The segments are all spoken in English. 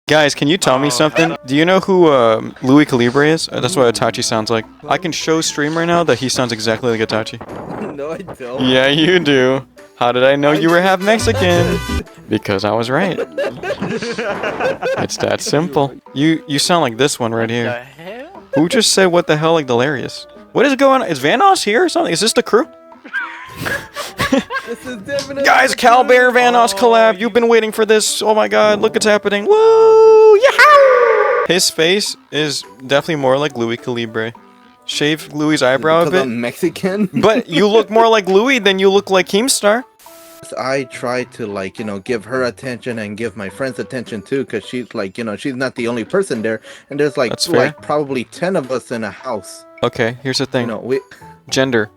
Guys, can you tell me something? Do you know who Lui Calibre is? That's what Itachi sounds like. I can show stream right now that he sounds exactly like Itachi. No, I don't. Yeah, you do. How did I know you were half Mexican? Because I was right. It's that simple. You sound like this one right here. Who just said what the hell like Delirious? What is going on? Is Vanos here or something? Is this the crew? This is definitely Guys, Calibre Vanos collab. You've been waiting for this. Oh my god, look what's happening. Woo! Yeah! His face is definitely more like Lui Calibre. Shave Louis' eyebrow a because bit. I'm Mexican. But you look more like Louis than you look like Keemstar. I try to, like, you know, give her attention and give my friends attention too, because she's like, you know, she's not the only person there, and there's like That's fair. probably 10 of us in a house. Okay, here's the thing. You know, Gender.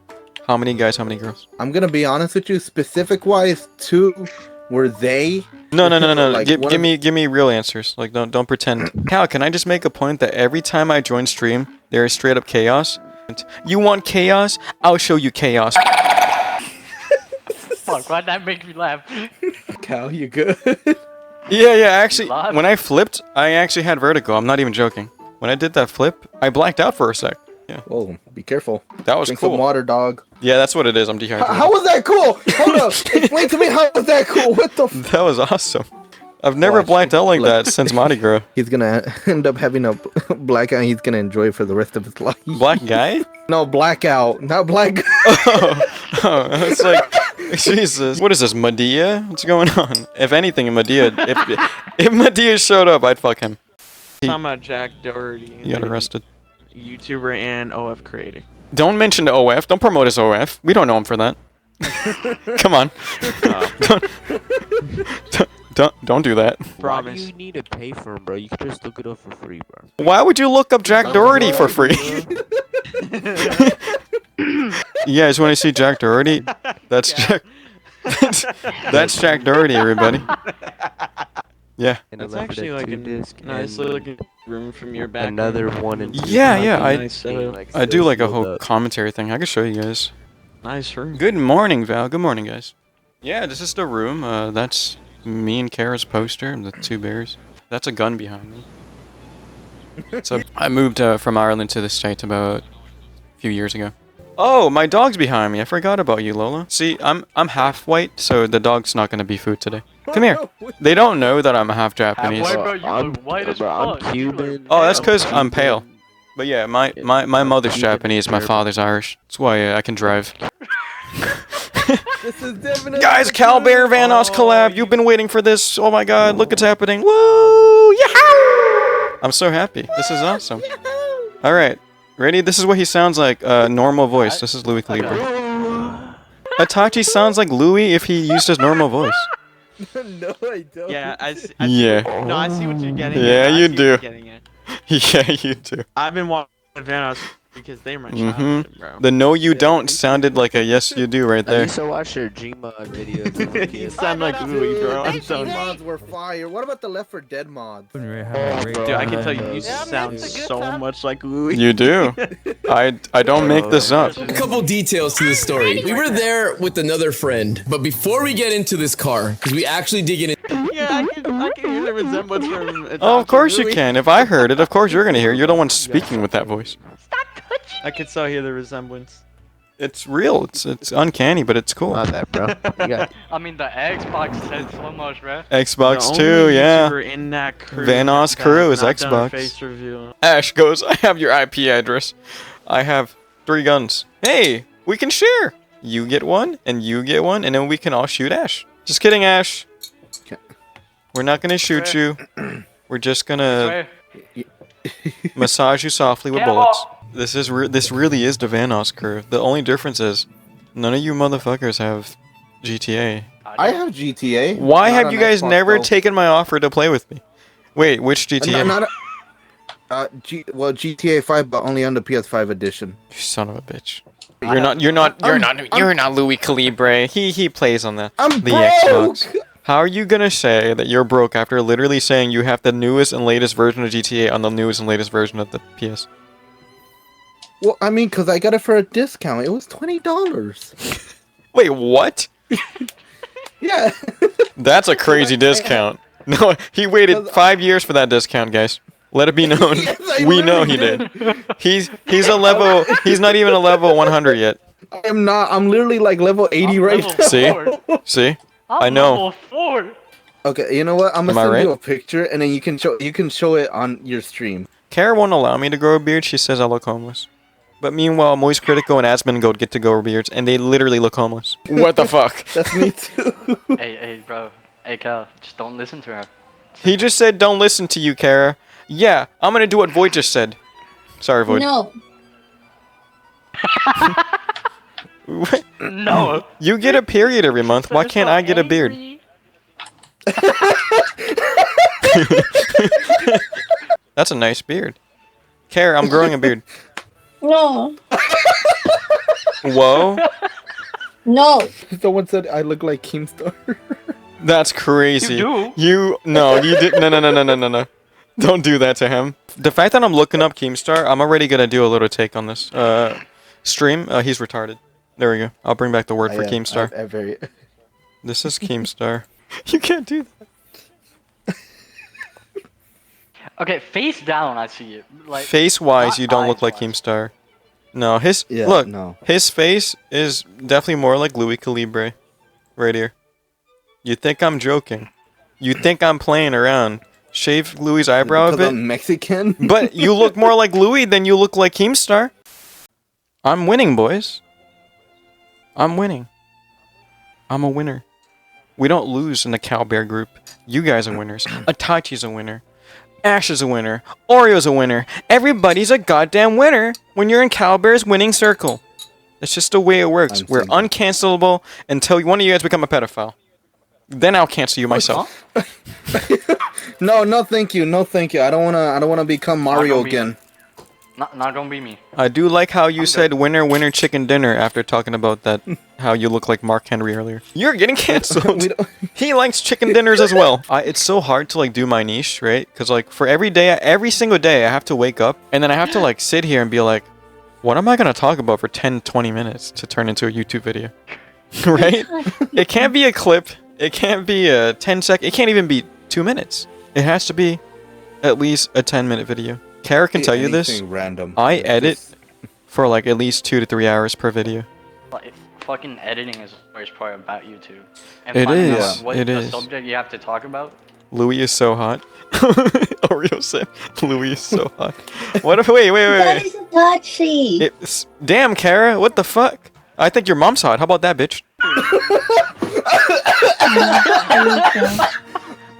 How many guys, how many girls? I'm gonna be honest with you, specific wise, 2 were they. No. Like, give me real answers. Like don't pretend. Cal, can I just make a point that every time I join stream, there is straight up chaos? You want chaos? I'll show you chaos. Fuck, why'd that make me laugh? Cal, you good? Yeah, actually, when I flipped, I actually had vertigo. I'm not even joking. When I did that flip, I blacked out for a sec. Yeah. Whoa, be careful. That was Drink cool. some water, dog. Yeah, that's what it is. I'm dehydrated. How was that cool? Hold up. Explain to me how was that cool? What the f- That was awesome. I've never blacked out like that since Mardi Gras. He's gonna end up having a blackout he's gonna enjoy for the rest of his life. Black guy? No, blackout. Not black. Oh, it's like, Jesus. What is this, Medea? What's going on? If anything, Medea, if Medea showed up, I'd fuck him. Talking about Jack Doherty. He got arrested. YouTuber and OF creator. Don't mention the OF. Don't promote his OF. We don't know him for that. Come on. Don't do that. Promise. Why do you need to pay for him, bro? You can just look it up for free, bro. Why would you look up Jack Doherty for free? You guys want to see Jack Doherty? That's Jack. That's Jack Doherty, everybody. Yeah. And That's actually like a nice looking room from your back. Another one and Yeah. Nice, I do like a whole commentary thing. I can show you guys. nice room. Good morning, Val. Good morning, guys. Yeah, this is the room. That's me and Kara's poster, the 2 bears. That's a gun behind me. So I moved from Ireland to the States about a few years ago. Oh, my dog's behind me. I forgot about you, Lola. See, I'm half white, so the dog's not gonna be food today. Come here. They don't know that I'm half Japanese. White, bro, you look white as fuck. I'm Cuban. Oh, that's because I'm pale. But yeah, my mother's Japanese, my father's Irish. That's why I can drive. This is definitely Guys, Calibre Vanos collab. You've been waiting for this. Oh my god, look what's happening. Woo! Yeah! I'm so happy. This is awesome. All right, ready? This is what he sounds like. Normal voice. This is Lui Calibre. Itachi sounds like Louis if he used his normal voice. No, I don't. Yeah, I see Yeah. I see what you're getting Yeah, at. I you see what do. you're getting at. Yeah, you do. I've been watching Vanos because they're my Mhm. childhood, bro. The no you don't sounded like a yes you do right I there. used to watch their Gmod videos. You sound like Louis, bro. I'm These so mods were fire. What about the Left 4 Dead mods? Dude, I can tell you sound so much like Louis. You do. I don't make this up. A couple details to the story. We were there with another friend, but before we get into this car, because we actually did get in. Yeah, I can hear the resemblance from Oh, of course you Louis. can. If I heard it, of course you're gonna hear it. You're the one speaking with that voice. I can still hear the resemblance. It's real. It's uncanny, but it's cool. Not that, bro. You got I mean, the Xbox said slow motion, bro. Xbox The 2, only yeah. YouTuber in that crew Vanos that crew has is not done a Xbox. face reveal. Ash goes, I have your IP address. I have 3 guns. Hey, we can share. You get one, and you get one, and then we can all shoot Ash. Just kidding, Ash. We're not gonna shoot you. We're just gonna massage you softly with bullets. This really is the Vanos crew. The only difference is none of you motherfuckers have GTA. I have GTA. Why Not have on you guys Xbox, never though. taken my offer to play with me? Wait, which GTA? Well, GTA 5, but only on the PS5 edition. You son of a bitch. You're not Lui Calibre. He plays on the I'm Xbox. broke. How are you gonna say that you're broke after literally saying you have the newest and latest version of GTA on the newest and latest version of the PS? Well, I mean, because I got it for a discount. It was $20. Wait, what? Yeah. That's a crazy discount. No, he waited 5 years for that discount, guys. Let it be known. Yes, I We know he literally did. He's a level. He's not even a level 100 yet. I am not. I'm literally like level 80 I'm right level now. See? 4. See? I'm I know. level 4. Okay, you know what? I'm Am gonna I send you right? a picture, and then you can show it on your stream. Kara won't allow me to grow a beard. She says I look homeless. But meanwhile, Moist Critical and Asmongold get to grow beards, and they literally look homeless. What the fuck? That's me too. Hey, bro. Hey, Cal, just don't listen to her. He just said, "Don't listen to you, Kara." Yeah, I'm gonna do what Void just said. Sorry, Void. No. No. You get a period every month. Why can't I get a beard? That's a nice beard. Kara, I'm growing a beard. No. Whoa. No. Someone said I look like Keemstar. That's crazy. You No, you did. No. Don't do that to him. The fact that I'm looking up Keemstar, I'm already gonna do a little take on this stream. He's retarded. There we go. I'll bring back the word for Keemstar. I very. This is Keemstar. You can't do that. Okay, face down, I see it. Like Face-wise, not you don't look like eyes-wise. Keemstar. No, his Yeah, look. no. His face is definitely more like Lui Calibre, right here. You think I'm joking? You think I'm playing around? Shave Louis' eyebrow a Because bit. I'm Mexican. But you look more like Louis than you look like Keemstar. I'm winning, boys. I'm winning. I'm a winner. We don't lose in the Cowbear group. You guys are winners. Itachi's a winner. Ash is a winner. Oreo's a winner. Everybody's a goddamn winner when you're in Cowbear's winning circle. It's just the way it works. I'm We're single. uncancelable until one of you guys become a pedophile. Then I'll cancel you myself. No, thank you. No, thank you. I don't wanna become Mario gonna be- again. Not gonna be me. I do like how you said winner, winner, chicken dinner after talking about that, how you look like Mark Henry earlier. You're getting canceled. We don't- He likes chicken dinners as well. It's so hard to like do my niche, right? Because like for every single day, I have to wake up and then I have to like sit here and be like, what am I going to talk about for 10, 20 minutes to turn into a YouTube video? Right? It can't be a clip. It can't be a 10-second. It can't even be 2 minutes. It has to be at least a 10-minute video. Kara can tell you this. Anything Random. I It's edit just- for like at least 2 to 3 hours per video. Like, fucking editing is the worst part about YouTube. And It finding is, out what it the is. subject you have to talk about. Louis is so hot. Oreo said, Louis is so hot. What if, wait. That is Itachi. It's, damn, Kara, what the fuck? I think your mom's hot. How about that, bitch?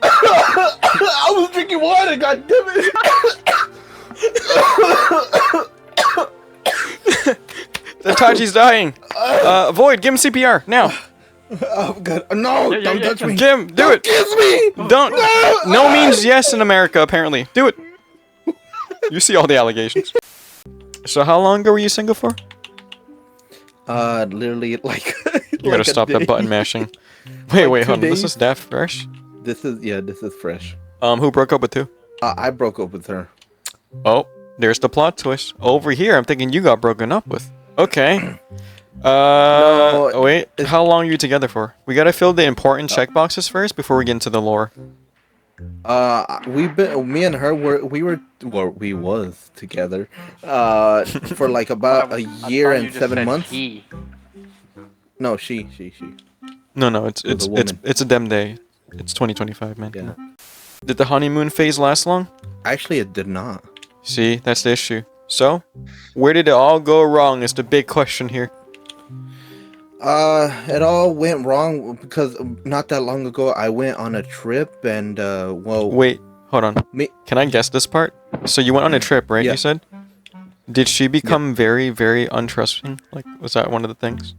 I was drinking water. God damn it. Itachi's dying. Void, give him CPR now. Oh God! No! Yeah, Don't touch me! Give him, do it. Kiss me! Don't. No means yes in America, apparently. Do it. You see all the allegations. So how long ago were you single for? Literally like. You gotta stop that button mashing. Wait, hold 2 on. This days. is Daft Fresh. This is fresh. Who broke up with who? I broke up with her. Oh, there's the plot twist. Over here, I'm thinking you got broken up with. Okay. No, Wait. How long are you together for? We gotta fill the important checkboxes first before we get into the lore. Me and her we was together. For like about a year I thought you and just 7 said months. he. No, she. No, it's was a woman. it's a dem day. It's 2025, man. Yeah. Did the honeymoon phase last long? Actually, it did not. See, that's the issue. So, where did it all go wrong is the big question here. It all went wrong because not that long ago I went on a trip and Wait, hold on. Me- Can I guess this part? So you went on a trip, right? Yeah. You said? Did she become very, very untrusting? Like, was that one of the things?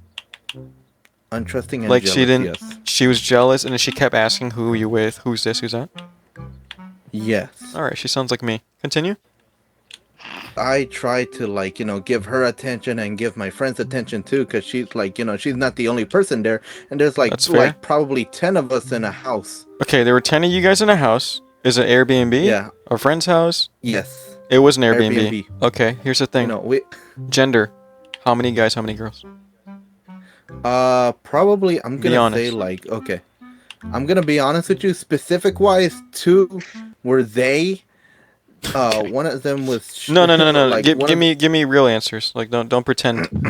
untrusting and Like jealous, she didn't. Yes. She was jealous, and then she kept asking, "Who are you with? Who's this? Who's that?" Yes. All right, she sounds like me. Continue. I try to give her attention and give my friends attention too, because she's she's not the only person there, and there's That's fair. probably 10 of us in a house. Okay, there were 10 of you guys in a house. Is it Airbnb? Yeah. A friend's house? Yes. It was an Airbnb. Airbnb. Okay, here's the thing. We Gender. How many guys? How many girls? probably I'm Be gonna honest. say okay. I'm gonna be honest with you. Specific wise, 2 were they. One of them was. No. Like, give me real answers. Like don't pretend.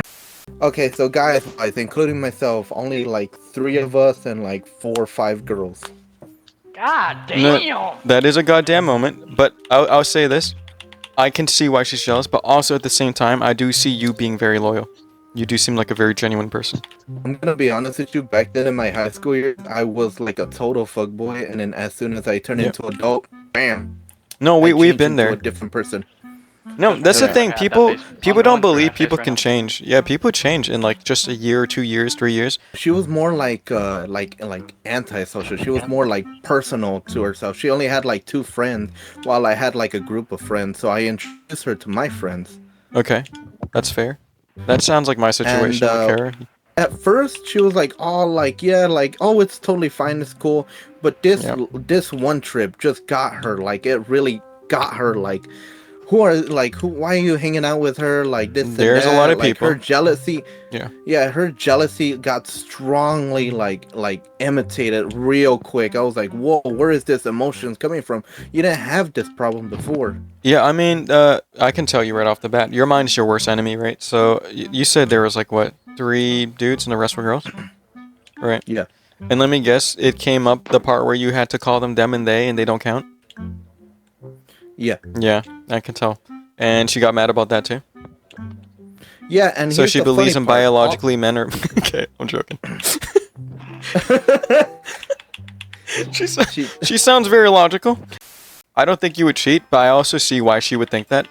Okay, so guys, including myself, only like 3 of us and like 4 or 5 girls. God No, damn. that is a goddamn moment. But I'll say this: I can see why she's jealous, but also at the same time, I do see you being very loyal. You do seem like a very genuine person. I'm gonna be honest with you. Back then in my high school years, I was like a total fuckboy, and then as soon as I turned into adult, bam. No, we've changed been into there. A different person. No, that's the Yeah. thing. Yeah, People that face- people I'm don't going through believe that people phase can right change. Yeah, people change in like just a year, 2 years, 3 years. She was more like antisocial. She was more like personal to herself. She only had like 2 friends, while I had like a group of friends. So I introduced her to my friends. Okay, that's fair. That sounds like my situation with Kara. At first, she was like, "Oh, like yeah, like oh, it's totally fine, it's cool." But this one trip just got her. Like it really got her. Like, why are you hanging out with her? Like this. There's and that. a lot of like, people. Her jealousy. Yeah. Her jealousy got strongly like imitated real quick. I was like, "Whoa, where is this emotions coming from? You didn't have this problem before." Yeah, I mean, I can tell you right off the bat, your mind's your worst enemy, right? So you said there was like what, 3 dudes and the rest were girls, right? Yeah. And let me guess, it came up the part where you had to call them and they don't count. Yeah. Yeah, I can tell. And she got mad about that too. Yeah, and So here's she the believes funny in part. biologically men are. Okay, I'm joking. She sounds very logical. I don't think you would cheat, but I also see why she would think that.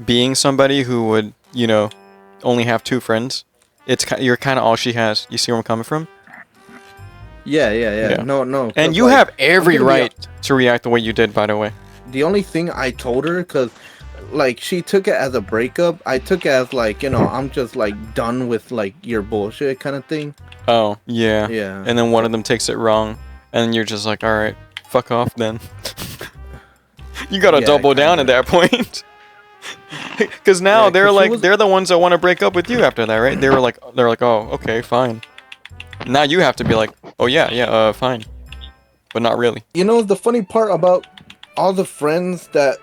Being somebody who would, only have 2 friends, you're kind of all she has. You see where I'm coming from? Yeah. No. And 'cause, you like, have every I'm gonna be right to react the way you did, by the way. The only thing I told her, because like she took it as a breakup, I took it as like, I'm just like done with like your bullshit kind of thing. Oh, yeah. Yeah. And then one of them takes it wrong, and you're just like, alright, fuck off then. You gotta double down at that point. Because now they're the ones that want to break up with you after that, right? They're like, oh, okay, fine. Now you have to be like, oh yeah, fine. But not really. The funny part about all the friends that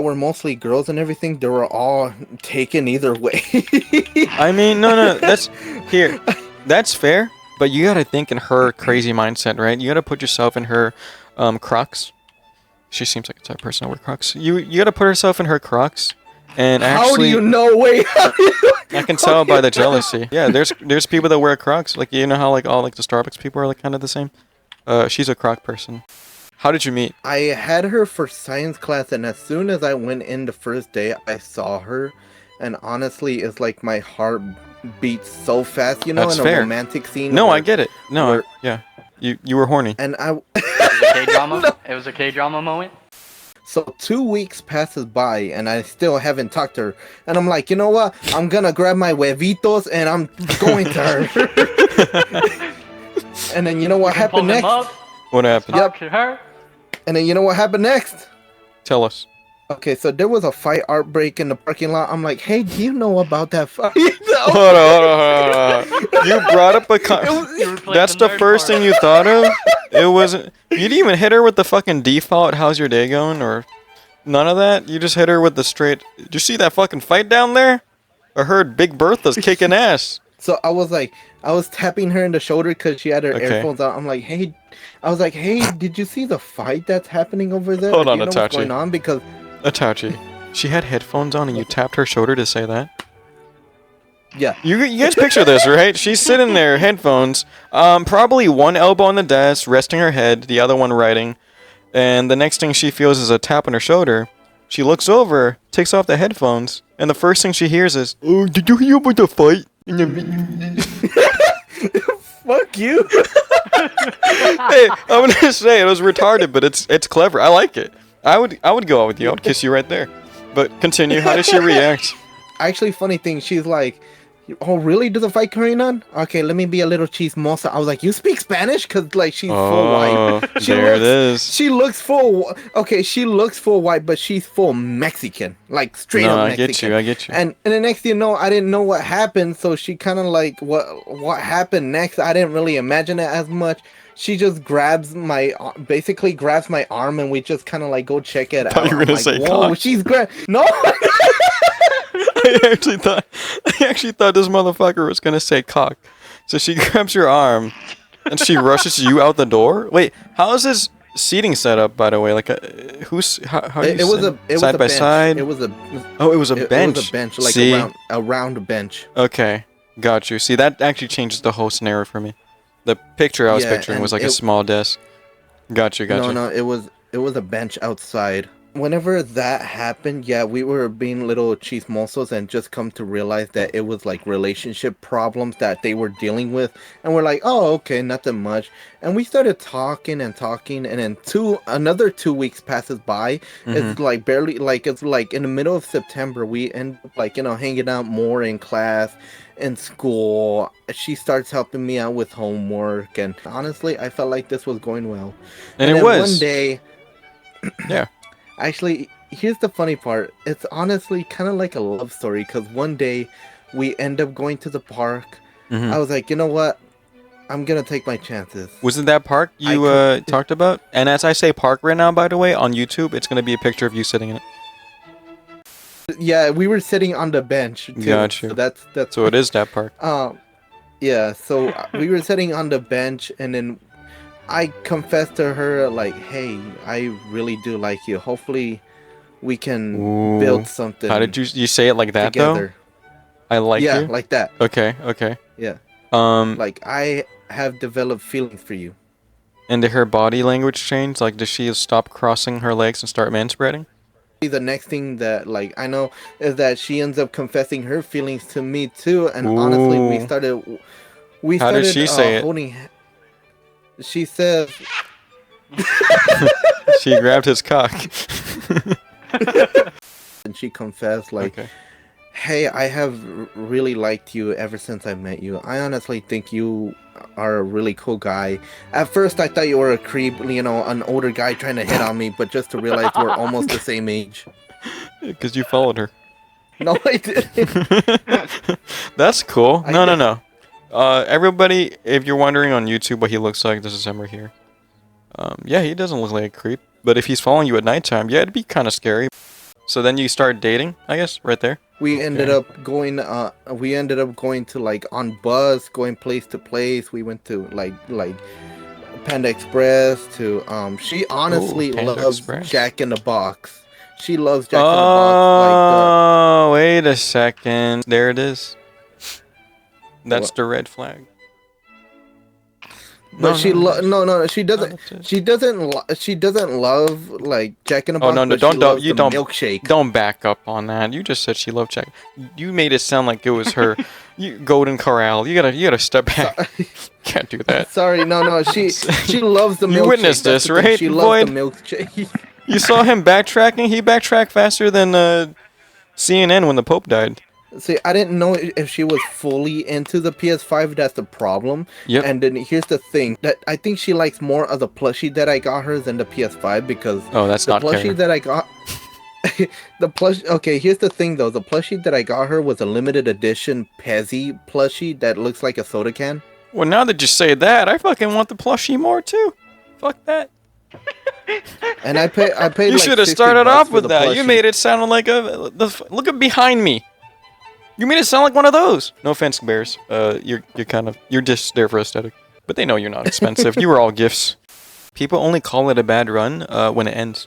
were mostly girls and everything, they were all taken either way. I mean, no, that's fair, but you gotta think in her crazy mindset, right? You gotta put yourself in her Crocs. She seems like the type of person to wear Crocs. You gotta put herself in her Crocs, and actually. How do you know? Wait. I can tell by the jealousy. Yeah, there's people that wear Crocs. Like how like all like the Starbucks people are like kind of the same. She's a Croc person. How did you meet? I had her for science class, and as soon as I went in the first day, I saw her, and honestly, it's like my heart beats so fast. That's in a fair. romantic scene. No, I get it. No, yeah, you were horny. And I. It was a K-drama? No. It was a K-drama moment? So 2 weeks passes by and I still haven't talked to her. And I'm like, you know what? I'm gonna grab my huevitos and I'm going to her. And then you know what happened next? What happened? Talk to her. And then you know what happened next? Tell us. Okay, so there was a fight outbreak in the parking lot. I'm like, hey, do you know about that fight? Hold on. You brought up that's the first thing you thought of? It wasn't. You didn't even hit her with the fucking default, how's your day going? Or none of that? You just hit her with the straight. Did you see that fucking fight down there? I heard Big Bertha's kicking ass. So I was tapping her in the shoulder because she had her earphones out. I'm like, hey, did you see the fight that's happening over there? Hold on, you know Itachi. what's going on? Because Itachi, she had headphones on and you tapped her shoulder to say that? Yeah. You guys picture this, right? She's sitting there, headphones, probably one elbow on the desk, resting her head, the other one writing, and the next thing she feels is a tap on her shoulder. She looks over, takes off the headphones, and the first thing she hears is, "Oh, did you hear about the fight?" Fuck you. Hey, I'm gonna say it was retarded, but it's clever. I like it. I would go out with you. I'd kiss you right there. But continue. How does she react? Actually, funny thing, she's like, oh, really? There's a fight going on? Okay, let me be a little chismosa. I was like, you speak Spanish? Because, like, she's full white. It is. She looks full... Okay, she looks full white, but she's full Mexican. Like, straight up Mexican. I get you. And the next thing you know, I didn't know what happened, so she kind of like, what happened next? I didn't really imagine it as much. she just grabs my basically grabs my arm and we just kind of like go check it thought out. you were gonna I'm say like, whoa, cock. she's no. I actually thought this motherfucker was gonna say cock. So she grabs your arm and she rushes you out the door. Wait, how is this seating set up, by the way? Like, how do you It was sit? a Side by bench. side? It was a Oh, it was a bench. It was a bench, like See? a round bench. Okay, got you. See, that actually changes the whole scenario for me. The picture I was Yeah, picturing and was like a small desk. Got you. No, it was a bench outside. Whenever that happened, yeah, we were being little chismosos and just come to realize that it was like relationship problems that they were dealing with, and we're like, oh, okay, nothing much. And we started talking, and then another 2 weeks passes by. It's like barely like it's like in the middle of September. We end up like hanging out more in class. In school, she starts helping me out with homework, and honestly, I felt like this was going well. And it then was. one day, Yeah. actually, here's the funny part. It's honestly kind of like a love story, because one day we end up going to the park. I was like, you know what? I'm gonna take my chances. Was it that park you talked about? And as I say park right now, by the way, on YouTube, it's gonna be a picture of you sitting in it. Yeah, we were sitting on the bench too. Got you. So that's So it is that park. yeah. So we were sitting on the bench, and then I confessed to her like, "Hey, I really do like you. Hopefully, we can Ooh. build something." How did you say it like that together. though? I like yeah, you. like that. Okay. Okay. Yeah. Like, I have developed feelings for you. and did her body language change? Like, does she stop crossing her legs and start manspreading? The next thing that like I know is that she ends up confessing her feelings to me too, and honestly, we Ooh. started. How did she say it? holding. She says. She grabbed his cock. And she confessed like, Okay. "Hey, I have really liked you ever since I met you. I honestly think you are a really cool guy. At first, I thought you were a creep, an older guy trying to hit on me, but just to realize we're almost the same age." Because you followed her. No, I didn't. That's cool. I No. did- Everybody, if you're wondering on YouTube what he looks like, this is him right here. Yeah, he doesn't look like a creep. But if he's following you at nighttime, yeah, it'd be kind of scary. So then you start dating, I guess, right there. We ended up going to like on bus, going place to place. We went to like Panda Express to she honestly Panda loves Express. Jack in the Box. She loves Jack in the Box Oh, wait a second. There it is. That's What? the red flag. But she doesn't. that's it. She doesn't love like Jack in the Oh Box. no, but don't she loves you the don't milkshake. Don't back up on that. You just said she loved Jack. You made it sound like it was her. Golden Corral. You gotta step back. Can't do that. Sorry, no. She loves the milkshake. You witnessed That's this, the thing. right, She Boyd? loves the milkshake. You saw him backtracking. He backtracked faster than CNN when the Pope died. See, I didn't know if she was fully into the PS5. That's the problem. Yep. And then here's the thing: that I think she likes more of the plushie that I got her than the PS5 because Oh, that's the not plushie fair. that I got. Okay, here's the thing though: the plushie that I got her was a limited edition Pezzy plushie that looks like a soda can. Well, now that you say that, I fucking want the plushie more too. Fuck that. And I paid. You like should have 60 started bucks off for with the that. You plushie. made it sound like look at behind me. You made it sound like one of those. No offense, Bears. You're just there for aesthetic. But they know you're not expensive. You were all gifts. People only call it a bad run when it ends.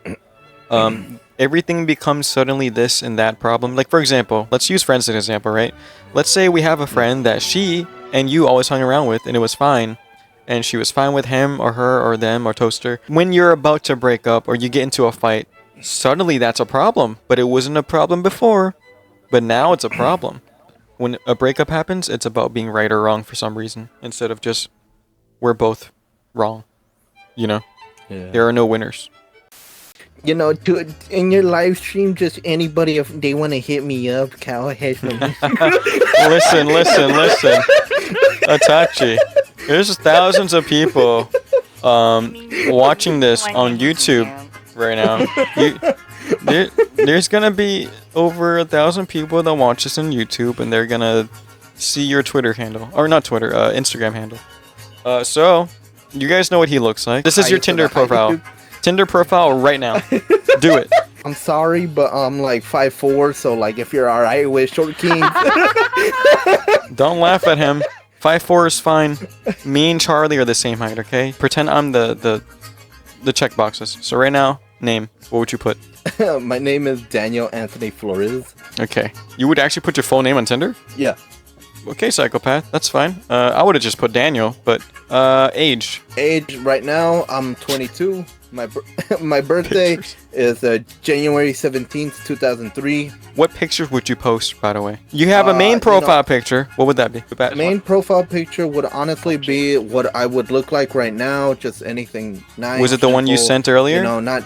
Everything becomes suddenly this and that problem. Like, for example, let's use friends as an example, right? Let's say we have a friend that she and you always hung around with, and it was fine. And she was fine with him or her or them or Toaster. When you're about to break up or you get into a fight, suddenly that's a problem. But it wasn't a problem before. But now it's a problem. When a breakup happens, it's about being right or wrong for some reason. Instead of just, we're both wrong. You know? Yeah. There are no winners. In your live stream, just anybody if they want to hit me up, Cowhead from Listen. Atachi. There's thousands of people watching this on YouTube right now. There's gonna be over 1,000 people that watch this on YouTube, and they're gonna see your Twitter handle, or not Twitter, Instagram handle. So You guys know what he looks like. This is your Height of Tinder the height, profile. dude. Tinder profile right now. Do it. I'm sorry, but I'm like 5'4", so like if you're alright with short kings. Don't laugh at him. 5'4" is fine. Me and Charlie are the same height, okay? Pretend I'm the check boxes. So right now, name. What would you put? My name is Daniel Anthony Flores. Okay. You would actually put your full name on Tinder? Yeah. Okay, psychopath. That's fine. I would have just put Daniel, but age. Age right now, I'm 22. My birthday is January 17th, 2003. What pictures would you post, by the way? You have a main profile picture. What would that be? Main profile picture would honestly be what I would look like right now. Just anything nice. Was it the one you simple, sent earlier? You know, not.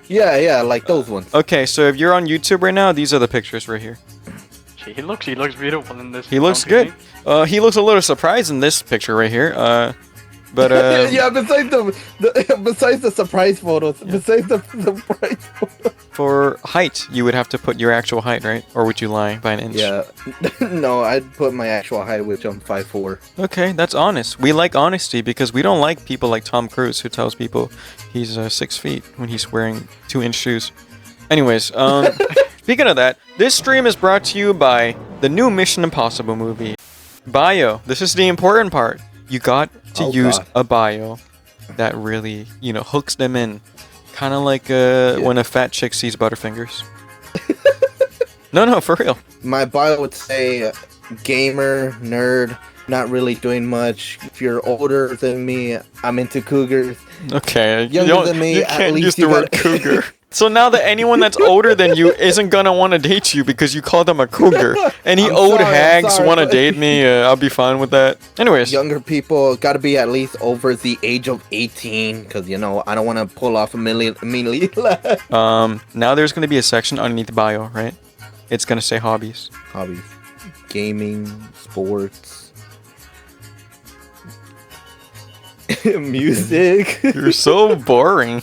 Yeah, like those ones. Okay, so if you're on YouTube right now, these are the pictures right here. He looks beautiful in this. He looks good. He looks a little surprised in this picture right here. But yeah, besides the surprise photos, besides the surprise photos. For height, you would have to put your actual height, right? Or would you lie by an inch? Yeah, no, I'd put my actual height, which I'm 5'4". Okay, that's honest. We like honesty because we don't like people like Tom Cruise who tells people he's 6 feet when he's wearing 2-inch shoes. Anyways, speaking of that, this stream is brought to you by the new Mission Impossible movie. Bio. This is the important part. You got to use a bio that really, hooks them in. Kind of like when a fat chick sees Butterfingers. No, for real. My bio would say gamer, nerd, not really doing much. If you're older than me, I'm into cougars. Okay. Younger than me, you at can't least use the you word got- cougar. So now that anyone that's older than you isn't gonna want to date you because you call them a cougar. Any I'm old sorry, hags want to but- date me, I'll be fine with that. Anyways. Younger people got to be at least over the age of 18, because, I don't want to pull off immediately. Now there's gonna be a section underneath bio, right? It's gonna say hobbies. Hobbies. Gaming, sports. Music. You're so boring.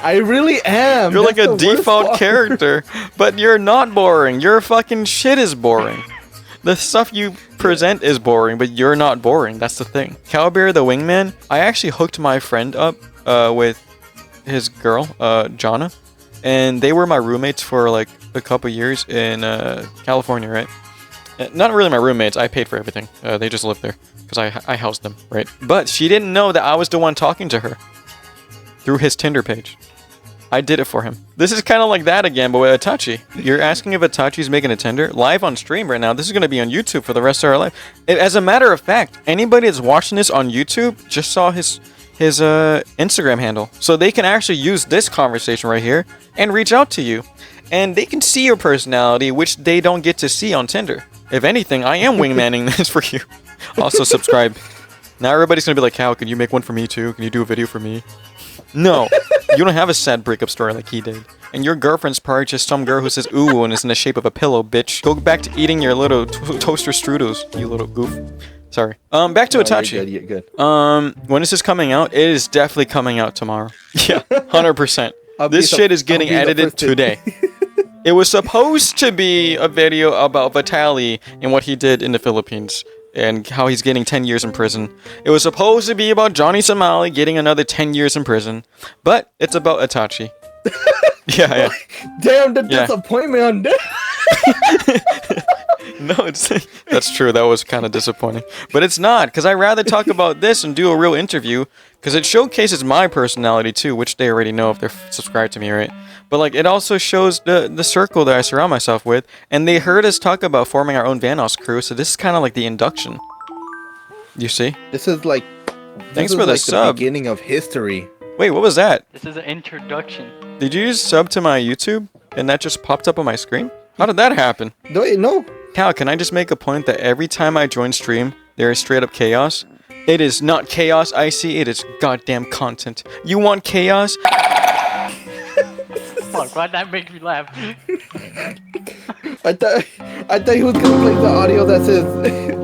I really am. You're like That's a the worst default part. character, but you're not boring. Your fucking shit is boring. The stuff you present is boring, but you're not boring. That's the thing. Calibre the wingman, I actually hooked my friend up with his girl, Jana, and they were my roommates for like a couple years in California, right? Not really my roommates. I paid for everything. They just lived there because I housed them, right? But she didn't know that I was the one talking to her through his Tinder page. I did it for him. This is kind of like that again, but with Itachi. You're asking if Itachi's making a Tinder live on stream right now. This is going to be on YouTube for the rest of our life. As a matter of fact, anybody that's watching this on YouTube just saw his Instagram handle. So they can actually use this conversation right here and reach out to you. And they can see your personality, which they don't get to see on Tinder. If anything, I am wingmanning this for you. Also, subscribe. Now everybody's going to be like, Cal, can you make one for me too? Can you do a video for me? No, you don't have a sad breakup story like he did. And your girlfriend's probably just some girl who says ooh and is in the shape of a pillow, bitch. Go back to eating your little toaster strudels, you little goof. Sorry. Back to Itachi. You're good. When is this coming out? It is definitely coming out tomorrow. Yeah, 100%. This shit is getting edited today. It was supposed to be a video about Vitaly and what he did in the Philippines and how he's getting 10 years in prison. It was supposed to be about Johnny Somali getting another 10 years in prison, but it's about Itachi. Yeah. Damn, the disappointment on that. No, that's true. That was kind of disappointing. But it's not, because I'd rather talk about this and do a real interview, because it showcases my personality too, which they already know if they're subscribed to me, right? But like, it also shows the circle that I surround myself with, and they heard us talk about forming our own Vanos crew, so this is kind of like the induction. You see? This is like... Thanks for the sub. The beginning of history. Wait, what was that? This is an introduction. Did you just sub to my YouTube, and that just popped up on my screen? How did that happen? Wait, no. Cal, can I just make a point that every time I join stream, there is straight up chaos? It is not chaos I see, it is goddamn content. You want chaos? Fuck, why'd that make me laugh? I thought he was gonna play the audio that says,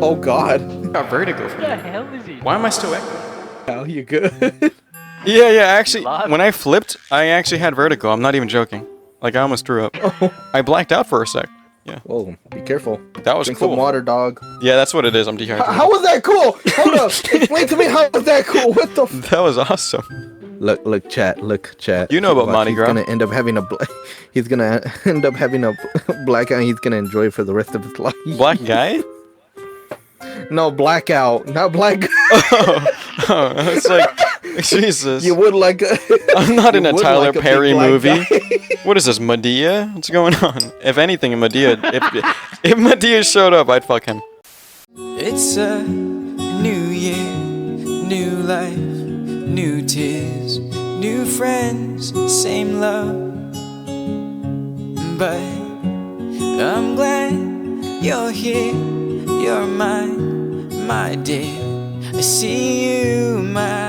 oh god. Got vertigo. What the hell is he? Why am I still echoing? How you good? Yeah, actually, when I flipped, I actually had vertigo. I'm not even joking. Like, I almost threw up. I blacked out for a sec. Whoa, be careful. That was Drink cool. some water, dog. Yeah, that's what it is. I'm dehydrated. How was that cool? Hold up. Explain to me how was that cool? What the? That was awesome. Look, chat. You know about Watch, Mardi Gras. He's gonna end up having a he's gonna end up having a blackout. He's gonna enjoy it for the rest of his life. Black guy? No, blackout, not black. Oh, it's like, Jesus. You would like. I'm not in you a would Tyler like a big Perry black movie. guy. What is this, Medea? What's going on? If anything, Medea. If Medea showed up, I'd fuck him. It's a new year, new life, new tears, new friends, same love. But I'm glad you're here, you're mine, my dear. I see you, my